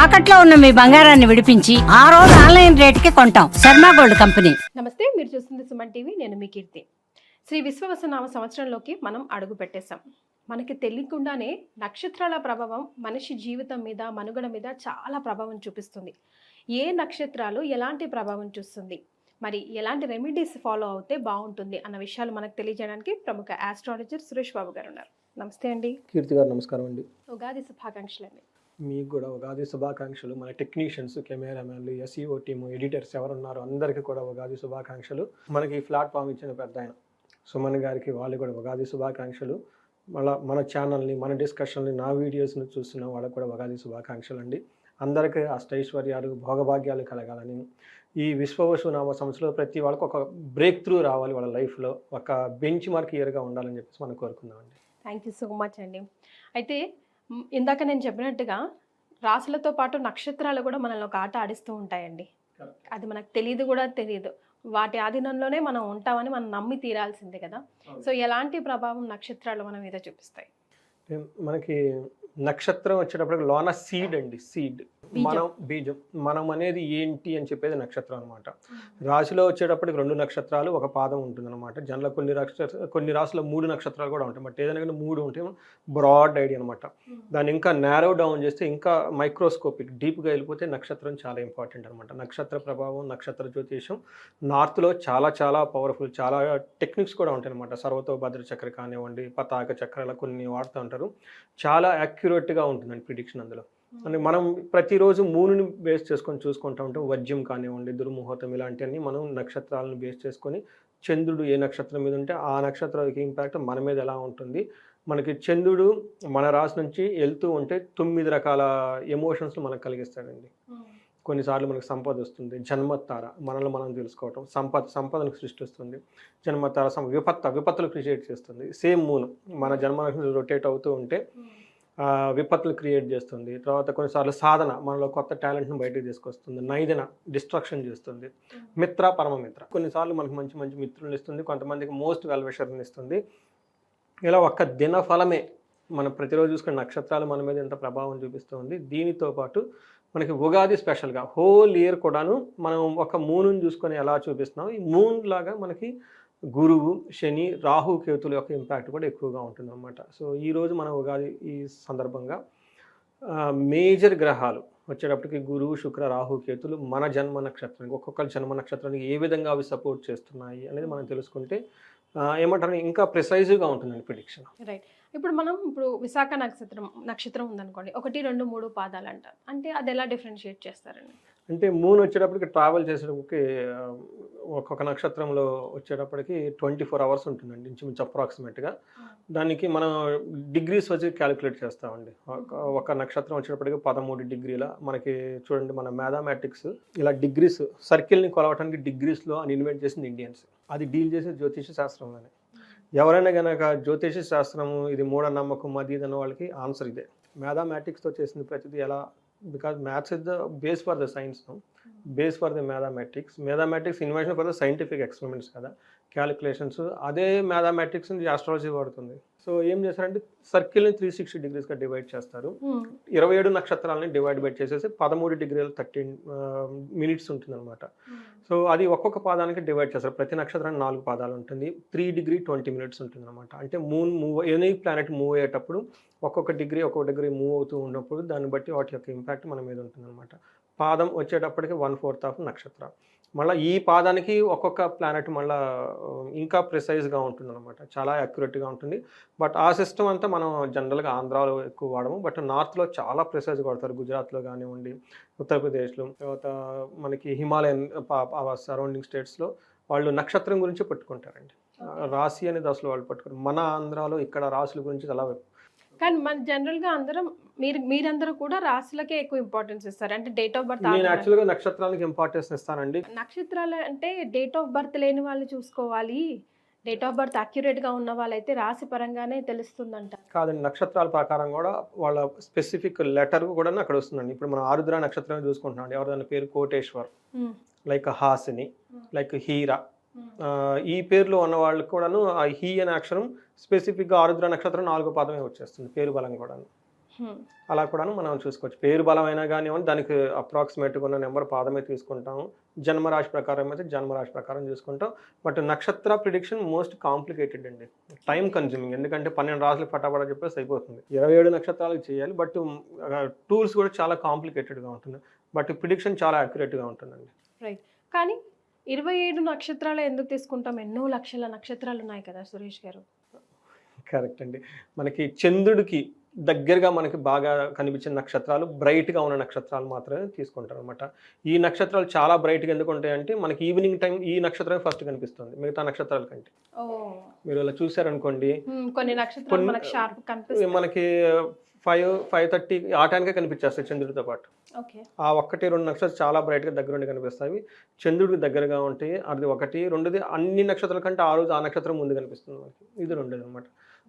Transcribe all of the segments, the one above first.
తాకట్లో ఉన్న మీ బంగారాన్ని విడిపించి ఆ రోజు ఆన్లైన్ రేటుకి కొంటాం. Sharma gold company. నమస్తే, మీరు చూస్తుంది సుమన్ టీవీ. నేను మీ కీర్తి. శ్రీ విశ్వవసనామ సంవత్సరంలోకి మనం అడుగు పెట్టేశాం. మనకి తెలియకుండానే నక్షత్రాల ప్రభావం మనిషి జీవితం మీద, మనుగడ మీద చాలా ప్రభావం చూపిస్తుంది. ఏ నక్షత్రాలు ఎలాంటి ప్రభావం చూస్తుంది, మరి ఎలాంటి రెమెడీస్ ఫాలో అవుతే బాగుంటుంది అన్న విషయాలు మనకు తెలియజేయడానికి ప్రముఖ ఆస్ట్రాలజర్ సురేష్ బాబు గారు ఉన్నారు. నమస్తే అండి. కీర్తి గారు నమస్కారం అండి. ఉగాది శుభాకాంక్షలు అండి. మీకు కూడా ఉగాది శుభాకాంక్షలు. మన టెక్నీషియన్స్, కెమెరామెన్లు, ఎస్ఈఓ టీము, ఎడిటర్స్ ఎవరున్నారో అందరికీ కూడా ఉగాది శుభాకాంక్షలు. మనకి ఈ ప్లాట్ఫామ్ ఇచ్చిన పెద్ద ఆయన సుమన్ గారికి వాళ్ళు కూడా ఉగాది శుభాకాంక్షలు. మళ్ళీ మన ఛానల్ని, మన డిస్కషన్ని, నా వీడియోస్ని చూస్తున్న వాళ్ళకు కూడా ఉగాది శుభాకాంక్షలు అండి. అందరికీ అష్టైశ్వర్యాలు, భోగభాగ్యాలు కలగాలని, ఈ విశ్వవసునామ సంవత్సరంలో ప్రతి వాళ్ళకి ఒక బ్రేక్ త్రూ రావాలి, వాళ్ళ లైఫ్లో ఒక బెంచ్ మార్క్ ఇయర్గా ఉండాలని చెప్పేసి మనం కోరుకుందామండి. థ్యాంక్ యూ సో మచ్ అండి. అయితే ఇందాక నేను చెప్పినట్టుగా రాసులతో పాటు నక్షత్రాలు కూడా మనల్ని ఒక ఆట ఆడిస్తూ ఉంటాయండి. అది మనకు తెలియదు కూడా తెలియదు. వాటి ఆధీనంలోనే మనం ఉంటామని మనం నమ్మి తీరాల్సిందే కదా. సో ఎలాంటి ప్రభావం నక్షత్రాలు మన మీద చూపిస్తాయి? మనకి నక్షత్రం వచ్చేటప్పటికి లోన సీడ్ అండి, సీడ్ మనం బీజం. మనం అనేది ఏంటి అని చెప్పేది నక్షత్రం అనమాట. రాశిలో వచ్చేటప్పటికి 2 నక్షత్రాలు, ఒక పాదం ఉంటుంది అనమాట. జనరల్ కొన్ని రాశుల్లో 3 నక్షత్రాలు కూడా ఉంటాయి. బట్ ఏదైనా కానీ 3 ఉంటే బ్రాడ్ ఐడియా అనమాట. దాన్ని ఇంకా నేరో డౌన్ చేస్తే, ఇంకా మైక్రోస్కోపిక్ డీప్గా వెళ్ళిపోతే నక్షత్రం చాలా ఇంపార్టెంట్ అనమాట. నక్షత్ర ప్రభావం, నక్షత్ర జ్యోతిషం నార్త్లో చాలా చాలా పవర్ఫుల్, చాలా టెక్నిక్స్ కూడా ఉంటాయి అనమాట. సర్వతోభద్ర చక్ర కానివ్వండి, పతాక చక్రాల కొన్ని వాడుతూ ఉంటారు. చాలా యాక్యురేట్గా ఉంటుందండి ప్రిడిక్షన్ అందులో. అంటే మనం ప్రతిరోజు మూనుని బేస్ చేసుకొని చూసుకుంటూ ఉంటాం. వజ్యం కానివ్వండి, దుర్ముహూర్తం, ఇలాంటివన్నీ మనం నక్షత్రాలను బేస్ చేసుకొని, చంద్రుడు ఏ నక్షత్రం మీద ఉంటే ఆ నక్షత్రానికి ఇంపాక్ట్ మన మీద ఎలా ఉంటుంది. మనకి చంద్రుడు మన రాశి నుంచి వెళ్తూ ఉంటే 9 రకాల ఎమోషన్స్ మనకు కలిగిస్తాడండి. కొన్నిసార్లు మనకు సంపద వస్తుంది, జన్మతార మనల్ని మనం తెలుసుకోవటం, సంపదను సృష్టిస్తుంది. జన్మతార విపత్తులు క్రియేట్ చేస్తుంది. సేమ్ మూన్ మన జన్మ రొటేట్ అవుతూ ఉంటే విపత్తులు క్రియేట్ చేస్తుంది. తర్వాత కొన్నిసార్లు సాధన మనలో కొత్త టాలెంట్ను బయటకు తీసుకొస్తుంది. నైదన డిస్ట్రక్షన్ చేస్తుంది. మిత్ర, పరమమిత్ర కొన్నిసార్లు మనకు మంచి మంచి మిత్రులను ఇస్తుంది. కొంతమందికి మోస్ట్ వెల్విషర్ని ఇస్తుంది. ఇలా ఒక్క దిన ఫలమే మనం ప్రతిరోజు చూసుకునే నక్షత్రాలు మన మీద ఎంత ప్రభావం చూపిస్తుంది. దీనితో పాటు మనకి ఉగాది స్పెషల్గా హోల్ ఇయర్ కూడాను మనం ఒక మూనుని చూసుకొని ఎలా చూపిస్తున్నాం, ఈ మూన్ లాగా మనకి గురువు, శని, రాహు, కేతుల యొక్క ఇంపాక్ట్ కూడా ఎక్కువగా ఉంటుంది అన్నమాట. సో ఈరోజు మన ఉగాది ఈ సందర్భంగా మేజర్ గ్రహాలు వచ్చేటప్పటికి గురువు, శుక్ర, రాహు, కేతులు మన జన్మ నక్షత్రానికి, ఒక్కొక్క జన్మ నక్షత్రానికి ఏ విధంగా అవి సపోర్ట్ చేస్తున్నాయి అనేది మనం తెలుసుకుంటే ఏమంటారు ఇంకా ప్రిసైజ్గా ఉంటుందండి ప్రిడిక్షన్. రైట్. ఇప్పుడు విశాఖ నక్షత్రం ఉందనుకోండి, 1, 2, 3 పాదాలు అంటారు. అంటే అది ఎలా డిఫరెన్షియేట్ చేస్తారండి? అంటే మూన్ వచ్చేటప్పటికి ట్రావెల్ చేసేటప్పటికి ఒక్కొక్క నక్షత్రంలో వచ్చేటప్పటికి 24 అవర్స్ ఉంటుందండి ఇంచుమించు అప్రాక్సిమేట్గా. దానికి మనం డిగ్రీస్ వచ్చి క్యాలిక్యులేట్ చేస్తామండి. ఒక నక్షత్రం వచ్చేటప్పటికి 13 డిగ్రీల మనకి చూడండి, మన మ్యాథమెటిక్స్ ఇలా డిగ్రీస్ సర్కిల్ని కొలవటానికి డిగ్రీస్లో అని ఇన్వెంట్ చేసింది ఇండియన్స్. అది డీల్ చేసే జ్యోతిష శాస్త్రంలోనే. ఎవరైనా కనుక జ్యోతిష శాస్త్రము ఇది మూఢనమ్మకం అది ఇది అన్న వాళ్ళకి ఆన్సర్ ఇదే. మ్యాథమెటిక్స్తో చేసింది ప్రతిదీ ఎలా, because maths is the base for the science, no? Base for the mathematics invention for the scientific experiments kada, calculations అదే మ్యాథమెటిక్స్ ఆస్ట్రాలజీ వాడుతుంది. సో ఏం చేస్తారంటే సర్కిల్ని 360 డిగ్రీస్గా డివైడ్ చేస్తారు. 27 నక్షత్రాలని డివైడ్ చేసేసి 13 డిగ్రీలు 13 మినిట్స్ ఉంటుంది అనమాట. సో అది ఒక్కొక్క పాదానికి డివైడ్ చేస్తారు. ప్రతి నక్షత్రానికి 4 పాదాలు ఉంటుంది. 3 డిగ్రీ 20 మినిట్స్ ఉంటుంది అనమాట. అంటే ఎనీ ప్లానెట్ మూవ్ అయ్యేటప్పుడు ఒక్కొక్క డిగ్రీ మూవ్ అవుతూ ఉన్నప్పుడు దాన్ని బట్టి వాటి యొక్క ఇంపాక్ట్ మన మీద ఉంటుంది అనమాట. పాదం వచ్చేటప్పటికి 1/4 ఆఫ్ నక్షత్రం. మళ్ళీ ఈ పాదానికి ఒక్కొక్క ప్లానెట్ మళ్ళీ ఇంకా ప్రిసైజ్గా ఉంటుంది అనమాట. చాలా యాక్యురేట్గా ఉంటుంది. బట్ ఆ సిస్టమ్ అంతా మనం జనరల్గా ఆంధ్రాలో ఎక్కువ వాడము. బట్ నార్త్లో చాలా ప్రిసైజ్గా వాడతారు. గుజరాత్లో కానివ్వండి, ఉత్తరప్రదేశ్లో, తర్వాత మనకి హిమాలయన్ సరౌండింగ్ స్టేట్స్లో వాళ్ళు నక్షత్రం గురించి పట్టుకుంటారండి. రాశి అనేది అసలు వాళ్ళు పట్టుకుంటారు. మన ఆంధ్రాలో ఇక్కడ రాశుల గురించి చాలా. కానీ మన జనరల్గా మీరందరూ కూడా రాశులకే ఎక్కువ ఇంపార్టెన్స్ ఇస్తారు. అంటే డేట్ ఆఫ్ బర్త్. నేను యాక్చువల్గా నక్షత్రాలకు ఇంపార్టెన్స్ ఇస్తానండి. నక్షత్రాలు అంటే డేట్ ఆఫ్ బర్త్ లేని వాళ్ళు చూసుకోవాలి, డేట్ ఆఫ్ బర్త్ అక్యురేట్గా ఉన్న వాళ్ళైతే రాశి పరంగానే తెలుస్తుందంట. కాదండి, నక్షత్రాల ప్రకారం కూడా వాళ్ళ స్పెసిఫిక్ లెటర్ కూడా అక్కడ వస్తుందండి. ఇప్పుడు మనం ఆరుద్ర నక్షత్రం చూసుకుంటున్నాం. ఎవరిదైనా పేరు కోటేశ్వర్, లైక్ హాసిని, లైక్ హీరా, ఈ పేర్లో ఉన్న వాళ్ళకి కూడాను ఆ హీ అనే అక్షరం స్పెసిఫిక్గా ఆరుద్ర నక్షత్రం 4వ పాదమే వచ్చేస్తుంది పేరు బలం కూడా. అలా కూడా మనం చూసుకోవచ్చు. పేరు బలమైనా కానివ్వండి, దానికి అప్రాక్సిమేట్గా ఉన్న నెంబర్ పాదమే తీసుకుంటాము. జన్మరాశి ప్రకారం అయితే జన్మరాశి ప్రకారం చూసుకుంటాం. బట్ నక్షత్ర ప్రిడిక్షన్ మోస్ట్ కాంప్లికేటెడ్ అండి, టైం కన్జ్యూమింగ్. ఎందుకంటే 12 రాసులు పటాపట చెప్పేసి అయిపోతుంది. 27 నక్షత్రాలకు చేయాలి, బట్ టూల్స్ కూడా చాలా కాంప్లికేటెడ్గా ఉంటుంది. బట్ ప్రిడిక్షన్ చాలా యాక్యురేట్గా ఉంటుందండి. రైట్. కానీ 27 నక్షత్రాలు ఎందుకు తీసుకుంటాం? ఎన్నో లక్షల నక్షత్రాలు ఉన్నాయి కదా సురేష్ గారు. కరెక్ట్ అండి. మనకి చంద్రుడికి దగ్గరగా మనకి బాగా కనిపించే నక్షత్రాలు, బ్రైట్గా ఉన్న నక్షత్రాలు మాత్రమే తీసుకుంటారు అనమాట. ఈ నక్షత్రాలు చాలా బ్రైట్గా ఎందుకు ఉంటాయంటే మనకి ఈవినింగ్ టైం ఈ నక్షత్రమే ఫస్ట్ కనిపిస్తుంది మిగతా నక్షత్రాల కంటే. మీరు ఇలా చూసారనుకోండి, కొన్ని నక్షత్రాలు మనకి షార్ప్ కనిపిస్తాయి. మనకి 5:30 ఆ టైంకే కనిపించేస్తాయి చంద్రుడితో పాటు. ఆ 1-2 నక్షత్రాలు చాలా బ్రైట్గా దగ్గరుండి కనిపిస్తాయి. చంద్రుడికి దగ్గరగా ఉంటాయి. అది 1. రెండోది అన్ని నక్షత్రాల కంటే ఆ రోజు ఆ నక్షత్రం ముందు కనిపిస్తుంది మనకి. ఇది రెండోది అనమాట.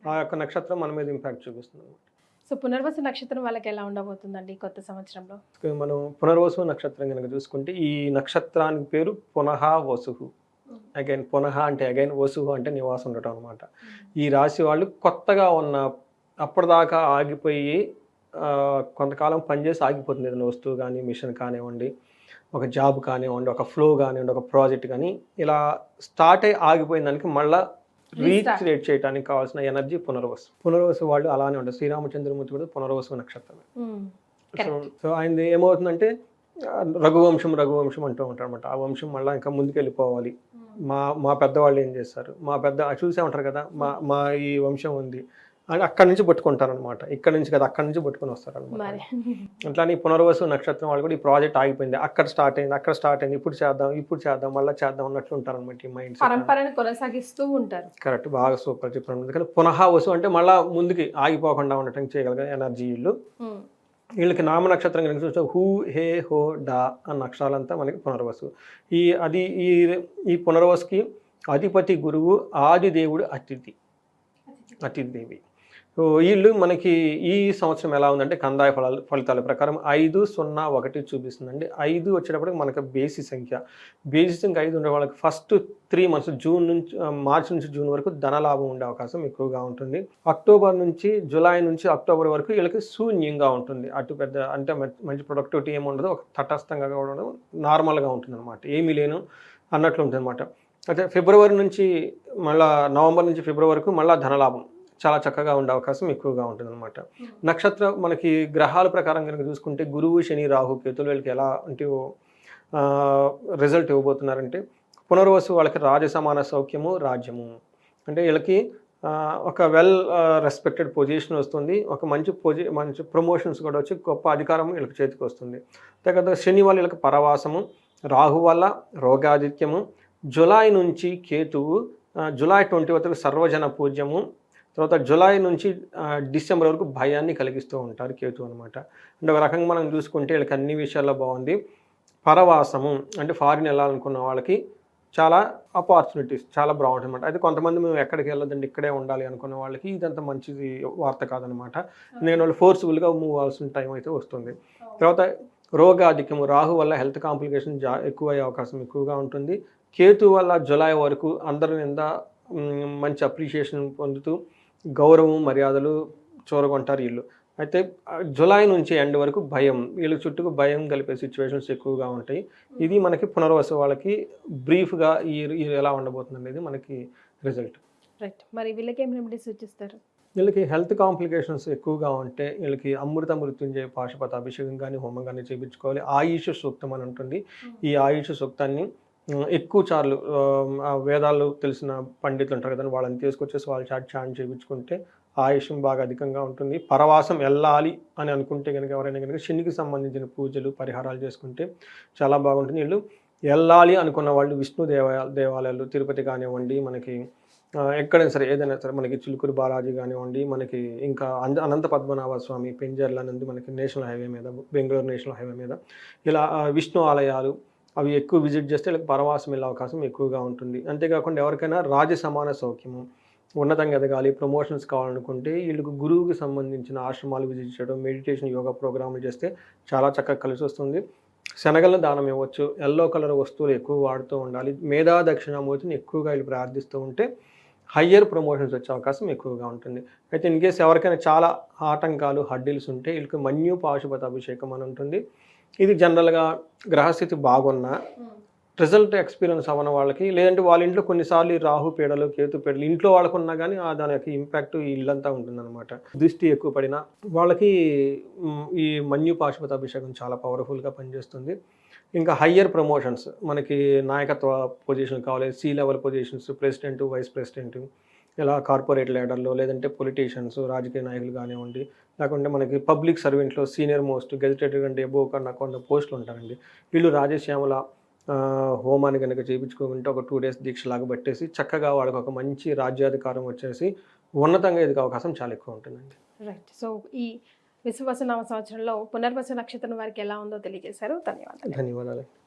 ఆ యొక్క నక్షత్రం మన మీద ఇంపాక్ట్ చూపిస్తుంది అనమాట. సో పునర్వసు నక్షత్రం వాళ్ళకి ఎలా ఉండబోతుందండి కొత్త సంవత్సరంలో? మనం పునర్వసు నక్షత్రం కనుక చూసుకుంటే ఈ నక్షత్రానికి పేరు పునః వసుహు. అగైన్ పునః అంటే అగైన్, వసుహు అంటే నివాసం ఉండటం అనమాట. ఈ రాశి వాళ్ళు కొత్తగా ఉన్న అప్పటిదాకా ఆగిపోయి కొంతకాలం పనిచేసి ఆగిపోతుంది ఏదైనా వస్తువు కానీ, మిషన్ కానివ్వండి, ఒక జాబ్ కానివ్వండి, ఒక ఫ్లో కానివ్వండి, ఒక ప్రాజెక్ట్ కానీ, ఇలా స్టార్ట్ అయ్యి ఆగిపోయిన దానికి మళ్ళీ రీక్రియేట్ చేయడానికి కావాల్సిన ఎనర్జీ పునర్వసు. పునర్వసు వాళ్ళు అలానే ఉంటారు. శ్రీరామచంద్రమూర్తి కూడా పునర్వసు నక్షత్రమే. సో ఆయనది ఏమవుతుందంటే రఘువంశం అంటూ ఉంటారు అనమాట. ఆ వంశం మళ్ళీ ఇంకా ముందుకెళ్ళిపోవాలి. మా పెద్దవాళ్ళు ఏం చేస్తారు, మా పెద్ద చూసే ఉంటారు కదా, మా ఈ వంశం ఉంది అని అక్కడి నుంచి పట్టుకుంటారనమాట. ఇక్కడ నుంచి కదా, అక్కడి నుంచి పట్టుకుని వస్తారనమాట. అట్లానే పునర్వసు నక్షత్రం వాళ్ళు కూడా ఈ ప్రాజెక్ట్ ఆగిపోయింది, అక్కడ స్టార్ట్ అయింది, ఇప్పుడు చేద్దాం మళ్ళీ చేద్దాం అన్నట్లు ఉంటారనమాట. ఈ మైండ్ పరంపరని కొనసాగిస్తూ ఉంటారు. కరెక్ట్, బాగా సూపర్ చెప్పారు. ఎందుకంటే పునః వసు అంటే మళ్ళీ ముందుకి ఆగిపోకుండా ఉండటం చేయగలిగే ఎనర్జీ వీళ్ళకి నామ నక్షత్రం కనుక చూస్తే హూ, హే, హో, డా అన్న అక్షరాలంతా మనకి పునర్వసు. ఈ పునర్వసుకి అధిపతి గురువు, ఆది దేవుడు అతిథిదేవి. సో వీళ్ళు మనకి ఈ సంవత్సరం ఎలా ఉందంటే కందాయ ఫలితాల ప్రకారం 5-0-1 చూపిస్తుందండి. 5 వచ్చేటప్పటికి మనకి బేసి సంఖ్య 5 ఉండే వాళ్ళకి ఫస్ట్ 3 మంత్స్ మార్చి నుంచి జూన్ వరకు ధనలాభం ఉండే అవకాశం ఎక్కువగా ఉంటుంది. జూలై నుంచి అక్టోబర్ వరకు వీళ్ళకి శూన్యంగా ఉంటుంది. అటు పెద్ద అంటే మంచి ప్రొడక్టివిటీ ఏమి ఉండదు, ఒక తటస్థంగా ఉండడం, నార్మల్గా ఉంటుంది అనమాట, ఏమీ లేను అన్నట్లు ఉంటుంది అనమాట. అయితే నవంబర్ నుంచి ఫిబ్రవరి వరకు మళ్ళీ ధనలాభం చాలా చక్కగా ఉండే అవకాశం ఎక్కువగా ఉంటుంది అనమాట. నక్షత్రం మనకి గ్రహాల ప్రకారం కనుక చూసుకుంటే గురువు, శని, రాహు, కేతులు వీళ్ళకి ఎలా అంటే రిజల్ట్ ఇవ్వబోతున్నారంటే పునర్వసు వాళ్ళకి రాజసమాన సౌఖ్యము, రాజ్యము. అంటే వీళ్ళకి ఒక వెల్ రెస్పెక్టెడ్ పొజిషన్ వస్తుంది, ఒక మంచి ప్రమోషన్స్ కూడా వచ్చి గొప్ప అధికారం వీళ్ళకి చేతికి వస్తుంది. తర్వాత శని వల్ల వీళ్ళకి పరవాసము, రాహు వల్ల రోగాధిత్యము, జులై నుంచి కేతువు, జులై 20 వరకు సర్వజన పూజ్యము, తర్వాత జులై నుంచి డిసెంబర్ వరకు భయాన్ని కలిగిస్తూ ఉంటారు కేతు అనమాట. అంటే ఒక రకంగా మనం చూసుకుంటే వీళ్ళకి అన్ని విషయాల్లో బాగుంది. పరవాసము అంటే ఫారిన్ వెళ్ళాలనుకున్న వాళ్ళకి చాలా ఆపర్చునిటీస్ చాలా బాగుంటుంది అనమాట. అయితే కొంతమంది మేము ఎక్కడికి వెళ్ళదండి ఇక్కడే ఉండాలి అనుకున్న వాళ్ళకి ఇదంతా మంచిది వార్త కాదనమాట. నేను వాళ్ళు ఫోర్స్ఫుల్గా మూవ్ అవ్వాల్సిన టైం అయితే వస్తుంది. తర్వాత రోగాధిక్యము, రాహు వల్ల హెల్త్ కాంప్లికేషన్ ఎక్కువ అయ్యే అవకాశం ఎక్కువగా ఉంటుంది. కేతు వల్ల జులై వరకు అందరి నింద మంచి అప్రిషియేషన్ పొందుతూ గౌరవం, మర్యాదలు చూరగొంటారు వీళ్ళు. అయితే జులై నుంచి ఎండ్ వరకు భయం, వీళ్ళ చుట్టూ భయం కలిపే సిచ్యువేషన్స్ ఎక్కువగా ఉంటాయి. ఇది మనకి పునర్వసు వాళ్ళకి బ్రీఫ్గా ఈ ఎలా ఉండబోతుంది అనేది మనకి రిజల్ట్. రైట్. మరి వీళ్ళకి ఏం రెమెడీస్ సూచిస్తారు? వీళ్ళకి హెల్త్ కాంప్లికేషన్స్ ఎక్కువగా ఉంటే వీళ్ళకి అమృత మృత్యుంజయ పాశుపత అభిషేకం కానీ హోమం కానీ చేయించుకోవాలి. ఆయుష్ సూక్తం అని ఉంటుంది. ఈ ఆయుష్ సూక్తాన్ని ఎక్కువ సార్లు వేదాలు తెలిసిన పండితులు ఉంటారు కదా, వాళ్ళని తీసుకొచ్చేసి వాళ్ళు చాంట్ చేయించుకుంటే ఆయుష్యం బాగా అధికంగా ఉంటుంది. పరవాసం వెళ్ళాలి అని అనుకుంటే కనుక ఎవరైనా కనుక శనికి సంబంధించిన పూజలు పరిహారాలు చేసుకుంటే చాలా బాగుంటుంది. వీళ్ళు వెళ్ళాలి అనుకున్న వాళ్ళు విష్ణు దేవాలయాలు తిరుపతి కానివ్వండి, మనకి ఎక్కడైనా సరే ఏదైనా సరే, మనకి చిలుకూరు బాలాజీ కానివ్వండి, మనకి ఇంకా అనంత పద్మనాభ స్వామి పెంజర్ల నుండి మనకి నేషనల్ హైవే మీద, బెంగళూరు నేషనల్ హైవే మీద ఇలా విష్ణు ఆలయాలు అవి ఎక్కువ విజిట్ చేస్తే వీళ్ళకి పరవాసం వెళ్ళే అవకాశం ఎక్కువగా ఉంటుంది. అంతేకాకుండా ఎవరికైనా రాజ సమాన సౌఖ్యము, ఉన్నతంగా ఎదగాలి, ప్రమోషన్స్ కావాలనుకుంటే వీళ్ళకి గురువుకి సంబంధించిన ఆశ్రమాలు విజిట్ చేయడం, మెడిటేషన్, యోగా ప్రోగ్రాములు చేస్తే చాలా చక్కగా కలిసి వస్తుంది. శనగలను దానం ఇవ్వచ్చు, ఎల్లో కలర్ వస్తువులు ఎక్కువ వాడుతూ ఉండాలి, మేధా దక్షిణామూర్తిని ఎక్కువగా వీళ్ళు ప్రార్థిస్తూ ఉంటే హయ్యర్ ప్రమోషన్స్ వచ్చే అవకాశం ఎక్కువగా ఉంటుంది. అయితే ఇన్ కేస్ ఎవరికైనా చాలా ఆటంకాలు హడ్డిల్స్ ఉంటే వీళ్ళకి మన్యు పాశుపత అభిషేకం అని ఉంటుంది. ఇది జనరల్గా గ్రహస్థితి బాగున్నా రిజల్ట్ ఎక్స్పీరియన్స్ అవ్వని వాళ్ళకి, లేదంటే వాళ్ళ ఇంట్లో కొన్నిసార్లు ఈ రాహు పీడలు కేతు పీడలు ఇంట్లో వాళ్ళకు ఉన్నా కానీ దాని యొక్క ఇంపాక్ట్ ఈ ఇల్లంతా ఉంటుందన్నమాట. దృష్టి ఎక్కువ పడినా వాళ్ళకి ఈ మన్యు పాశుపత అభిషేకం చాలా పవర్ఫుల్గా పనిచేస్తుంది. ఇంకా హయ్యర్ ప్రమోషన్స్, మనకి నాయకత్వ పొజిషన్ కావాలి, C level positions, president, vice president, ఇలా కార్పొరేట్ లీడర్లు, లేదంటే పొలిటీషియన్స్, రాజకీయ నాయకులు కానివ్వండి, లేకుంటే మనకి పబ్లిక్ సర్వెంట్లో సీనియర్ మోస్ట్ గెజిటేటెడ్ అంటే ఎబో కన్నా కొన్ని పోస్టులు ఉంటారండి. వీళ్ళు రాజశ్యామల హోమాన్ని కనుక చేయించుకుంటే ఒక 2 days దీక్షలాగా పెట్టేసి చక్కగా వాళ్ళకి ఒక మంచి రాజ్యాధికారం వచ్చేసి ఉన్నతంగా ఎదిగే అవకాశం చాలా ఎక్కువ ఉంటుందండి. రైట్. సో ఈ విశ్వవసనామ సంవత్సరంలో పునర్వసు నక్షత్రం వారికి ఎలా ఉందో తెలియజేశారు. ధన్యవాదాలు. ధన్యవాదాలు.